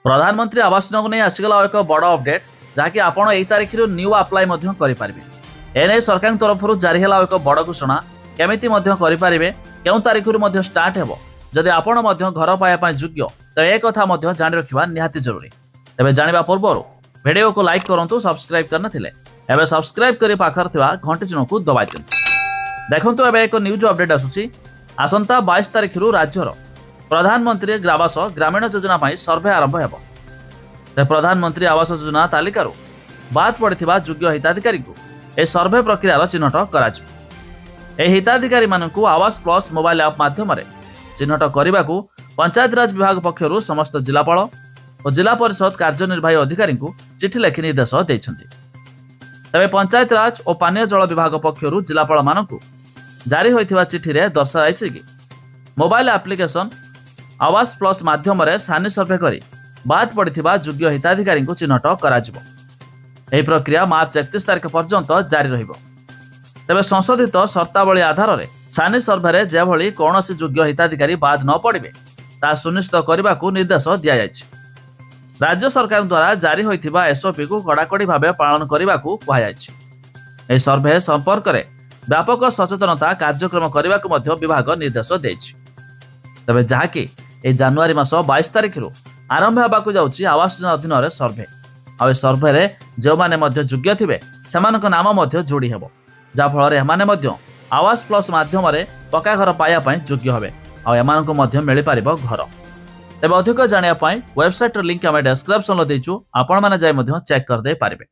प्रधानमंत्री आवास योजना को नहीं आसीगला एक बड़ अपडेट जहाँकि आपण यही तारीख न्यू अप्लाई करेंगे। एने सरकार तरफ जारी है एक बड़ घोषणा केमिति करेंगे क्यों तारीख स्टार्ट हो जदि आपण घर पाइबा योग्य तो एक कथा जान रखा निहाती जरूरी। तेज जाना पूर्व वीडियो को लाइक करूँ सब्सक्राइब करनथिले एबे सब्सक्राइब करी पाखर थिबा घंटी चिन्ह को दबाई दियंतु। देखंतु एबे एक न्यूज अपडेट आसुची। आसंता 22 तारिख राज्यर प्रधानमंत्री आवास ग्रामीण योजना पर सर्वे आरंभ हो। प्रधानमंत्री आवास योजना तालिकार बाद पड़ता योग्य हिताधिकारी को यह सर्वे प्रक्रियार चिन्हट कर हिताधिकारी मानू आवास प्लस मोबाइल ऐप माध्यम चिन्हट करने को पंचायतराज विभाग पक्षर समस्त जिलापाल और जिला परिषद कार्यनिर्वाही अधिकारी को चिठी लिखि निर्देश देते। तेज पंचायतराज और पानीय जल विभाग पक्षर जिलापाल मानू जारी होता चिठी में दर्शाई कि मोबाइल एप्लिकेशन आवास प्लस माध्यम सानी सर्वे कर बाद पड़ता योग्य हिताधिकारी को चिन्हट कर प्रक्रिया मार्च 31 तारिख पर्यंत जारी रहिबो। तेबे संशोधित शर्तावली आधार में सानी सर्वे जेभली कौन योग्य हिताधिकारी बाद न पड़े ता सुनिश्चित करने को निर्देश दि जायछि। राज्य सरकार द्वारा जारी होइथिबा एसओपी को कड़ाकड़ी भाव पालन करने को कहुई। सर्वे संपर्क में व्यापक सचेतनता कार्यक्रम करने को विभाग निर्देश देछि। तेबे जहाँकि जनवरी मास 22 तारिख आरंभ होगा जाउछि आवास योजना अधीन सर्वे आ सर्वे जो माने योग्य थे से नाम जोड़ी हेबो जाफल एमाने आवास प्लस माध्यम पक्का घर पाइबा योग्य हेबे आ मिल पार घर। तेज अधिक जानापी वेबसाइट लिंक आम डिस्क्रिप्शन देचु आपण मैंने जाए चेक करदे पारे।